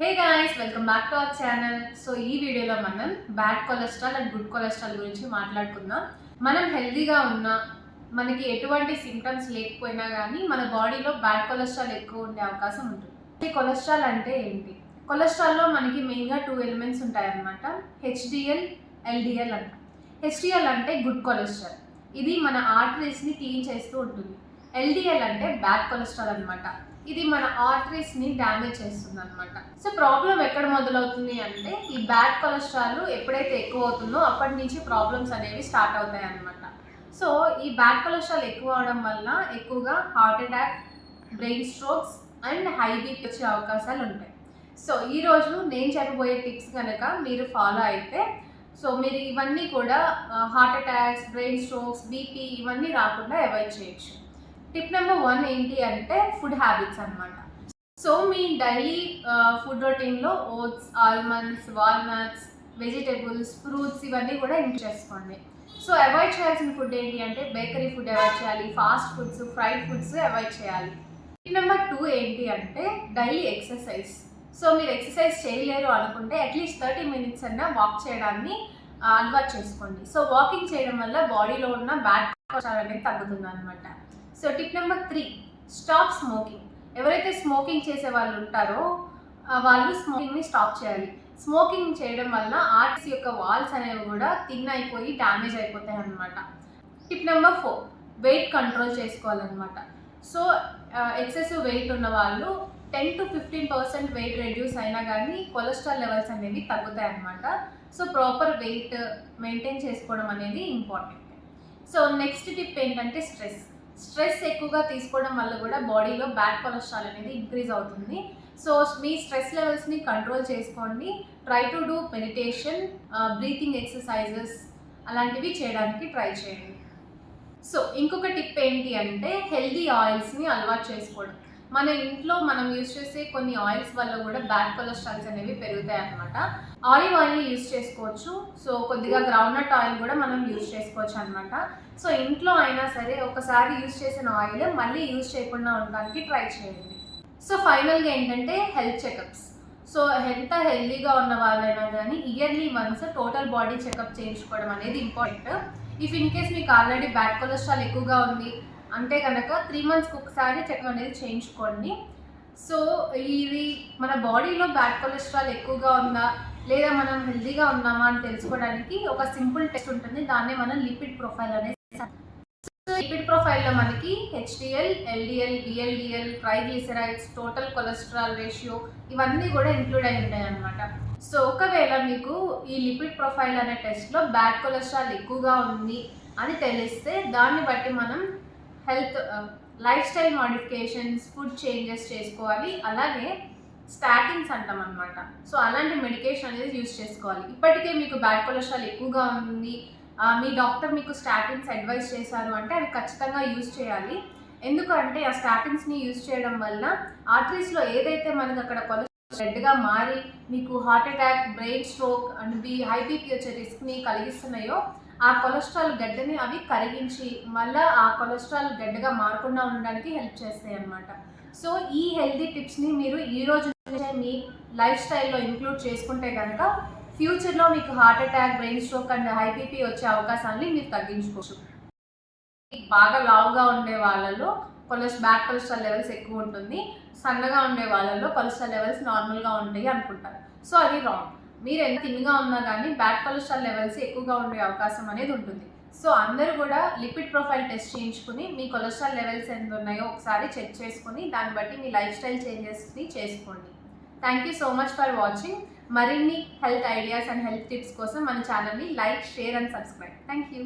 Hey guys, welcome back to our channel. So ఈ వీడియోలో మనం bad cholesterol and good cholesterol గురించి మాట్లాడుకుందాం. మనం హెల్తీగా ఉన్నా, మనకి ఎటువంటి సిమ్టమ్స్ లేకపోయినా కానీ మన బాడీలో బ్యాడ్ కొలెస్ట్రాల్ ఎక్కువ ఉండే అవకాశం ఉంటుంది. ఈ కొలెస్ట్రాల్ అంటే ఏంటి? కొలెస్ట్రాల్లో మనకి మెయిన్గా 2 ఎలిమెంట్స్ ఉంటాయన్నమాట. హెచ్డిఎల్, ఎల్డిఎల్ అంట. హెచ్డిఎల్ అంటే గుడ్ కొలెస్ట్రాల్, ఇది మన ఆర్టరీస్ని క్లీన్ చేస్తూ ఉంటుంది. ఎల్డిఎల్ అంటే బ్యాడ్ కొలెస్ట్రాల్ అనమాట, ఇది మన ఆర్టరీస్ని డ్యామేజ్ చేస్తుంది అనమాట. సో ప్రాబ్లం ఎక్కడ మొదలవుతుంది అంటే, ఈ బ్యాడ్ కొలెస్ట్రాల్ ఎప్పుడైతే ఎక్కువ అవుతుందో అప్పటి నుంచి ప్రాబ్లమ్స్ అనేవి స్టార్ట్ అవుతాయి అనమాట. సో ఈ బ్యాడ్ కొలెస్ట్రాల్ ఎక్కువ అవడం వల్ల ఎక్కువగా heart attack, brain strokes and high BP వచ్చే అవకాశాలు ఉంటాయి. సో ఈరోజు నేను చెప్పబోయే టిప్స్ కనుక మీరు ఫాలో అయితే, సో మీరు ఇవన్నీ కూడా heart attacks, brain strokes, BP ఇవన్నీ రాకుండా అవాయిడ్ చేయొచ్చు. టిప్ నెంబర్ 1 ఏంటి అంటే ఫుడ్ హ్యాబిట్స్ అనమాట. సో మీ డైలీ ఫుడ్ రొటీన్లో oats, almonds, walnuts, vegetables, fruits ఇవన్నీ కూడా ఇంక్లూడ్ చేసుకోండి. సో అవాయిడ్ చేయాల్సిన ఫుడ్ ఏంటి అంటే బేకరీ ఫుడ్ అవాయిడ్ చేయాలి, fast foods, fried foods avoid చేయాలి. టిప్ నెంబర్ 2 ఏంటి అంటే డైలీ ఎక్సర్సైజ్. సో మీరు ఎక్సర్సైజ్ చేయలేరు అనుకుంటే అట్లీస్ట్ 30 minutes అన్నా వాక్ చేయడాన్ని అలవాటు చేసుకోండి. సో వాకింగ్ చేయడం వల్ల బాడీలో ఉన్న బ్యాడ్ కొలెస్ట్రాల్ అనేది తగ్గుతుంది అనమాట. So tip number 3, stop smoking. ఎవరైతే స్మోకింగ్ చేసే వాళ్ళు ఉంటారో వాళ్ళు స్మోకింగ్ని స్టాప్ చేయాలి. స్మోకింగ్ చేయడం వల్ల ఆర్టరీస్ యొక్క వాల్స్ అనేవి కూడా థిన్ అయిపోయి డ్యామేజ్ అయిపోతాయి అన్నమాట. టిప్ నెంబర్ 4, వెయిట్ కంట్రోల్ చేసుకోవాలన్నమాట. సో ఎక్సెసివ్ వెయిట్ ఉన్న వాళ్ళు 10 to 15% వెయిట్ రెడ్యూస్ అయినా కానీ కొలెస్ట్రాల్ లెవెల్స్ అనేవి తగ్గుతాయి అన్నమాట. సో ప్రాపర్ వెయిట్ మెయింటైన్ చేసుకోవడం అనేది ఇంపార్టెంట్. సో నెక్స్ట్ టిప్ ఏంటంటే స్ట్రెస్ ఎక్కువగా తీసుకోవడం వల్ల కూడా బాడీలో బ్యాడ్ కొలెస్ట్రాల్ అనేది ఇంక్రీజ్ అవుతుంది. సో మీ స్ట్రెస్ లెవెల్స్ని కంట్రోల్ చేసుకోండి. Try to do meditation, breathing exercises అలాంటివి చేయడానికి ట్రై చేయండి. సో ఇంకొక టిప్ ఏంటి అంటే హెల్దీ ఆయిల్స్ని అలవాటు చేసుకోవడం. మన ఇంట్లో మనం యూజ్ చేసే కొన్ని ఆయిల్స్ వల్ల కూడా బ్యాడ్ కొలెస్ట్రాల్స్ అనేవి పెరుగుతాయి అన్నమాట. ఆలివ్ ఆయిల్ని యూజ్ చేసుకోవచ్చు. సో కొద్దిగా గ్రౌండ్నట్ ఆయిల్ కూడా మనం యూజ్ చేసుకోవచ్చు అనమాట. సో ఇంట్లో అయినా సరే ఒకసారి యూజ్ చేసిన ఆయిల్ మళ్ళీ యూజ్ చేయకుండా ఉండడానికి ట్రై చేయండి. సో ఫైనల్గా ఏంటంటే హెల్త్ చెకప్స్. సో ఎంత హెల్తీగా ఉన్న వాళ్ళైనా కానీ yearly once total body checkup చేయించుకోవడం అనేది ఇంపార్టెంట్. ఇఫ్ ఇన్ కేస్ మీకు ఆల్రెడీ బ్యాడ్ కొలెస్ట్రాల్ ఎక్కువగా ఉంది అంటే కనుక 3 monthsకి ఒకసారి చెకప్ అనేది చేయించుకోండి. సో ఇది మన బాడీలో బ్యాడ్ కొలెస్ట్రాల్ ఎక్కువగా ఉందా లేదా మనం హెల్తీగా ఉన్నామా అని తెలుసుకోవడానికి ఒక సింపుల్ టెస్ట్ ఉంటుంది. దాన్నే మనం లిపిడ్ ప్రొఫైల్ అనేది. సో లిపిడ్ ప్రొఫైల్లో మనకి HDL, LDL, VLDL, triglycerides, total cholesterol ratio ఇవన్నీ కూడా ఇంక్లూడ్ అయి ఉంటాయి అన్నమాట. సో ఒకవేళ మీకు ఈ లిపిడ్ ప్రొఫైల్ అనే టెస్ట్లో బ్యాడ్ కొలెస్ట్రాల్ ఎక్కువగా ఉంది అని తెలిస్తే దాన్ని బట్టి మనం health life style modifications, food changes చేసుకోవాలి. అలాగే స్టాటిన్స్ అంటాం అనమాట. సో అలాంటి మెడికేషన్ అనేది యూజ్ చేసుకోవాలి. ఇప్పటికే మీకు బ్యాడ్ కొలెస్ట్రాల్ ఎక్కువగా ఉంది, మీ డాక్టర్ మీకు స్టాటిన్స్ అడ్వైస్ చేశారు అంటే అవి ఖచ్చితంగా యూజ్ చేయాలి. ఎందుకంటే ఆ స్టాటిన్స్ని యూజ్ చేయడం వల్ల ఆర్టరీస్లో ఏదైతే మనకు అక్కడ కొలెస్ట్రాల్ రెడ్గా మారి మీకు heart attack, brain stroke and high BP వచ్చే రిస్క్ని కలిగిస్తున్నాయో ఆ కొలెస్ట్రాల్ గడ్డని అవి కరిగించి మళ్ళీ ఆ కొలెస్ట్రాల్ గడ్డగా మారకుండా ఉండడానికి హెల్ప్ చేస్తాయి అన్నమాట. సో ఈ హెల్తీ టిప్స్ని మీరు ఈ రోజు మీ లైఫ్ స్టైల్లో ఇంక్లూడ్ చేసుకుంటే కనుక ఫ్యూచర్లో మీకు heart attack, brain stroke and high BP వచ్చే అవకాశాలని మీరు తగ్గించుకోవచ్చు. బాగా లావుగా ఉండే వాళ్ళలో బ్యాడ్ కొలెస్ట్రాల్ లెవెల్స్ ఎక్కువ ఉంటుంది, సన్నగా ఉండే వాళ్ళలో కొలెస్ట్రాల్ లెవెల్స్ నార్మల్గా ఉంటాయి అనుకుంటారు. సో అది రాంగ్. మీరు ఎంత థిన్గా ఉన్నా కానీ బ్యాడ్ కొలెస్ట్రాల్ లెవెల్స్ ఎక్కువగా ఉండే అవకాశం అనేది ఉంటుంది. సో అందరూ కూడా లిపిడ్ ప్రొఫైల్ టెస్ట్ చేయించుకుని మీ కొలెస్ట్రాల్ లెవెల్స్ ఎంత ఉన్నాయో ఒకసారి చెక్ చేసుకుని దాన్ని బట్టి మీ లైఫ్ స్టైల్ చేంజెస్ని చేసుకోండి. Thank you so much for watching. మరిన్ని health ideas and health tips కోసం మన ఛానల్ని like, share and subscribe. Thank you.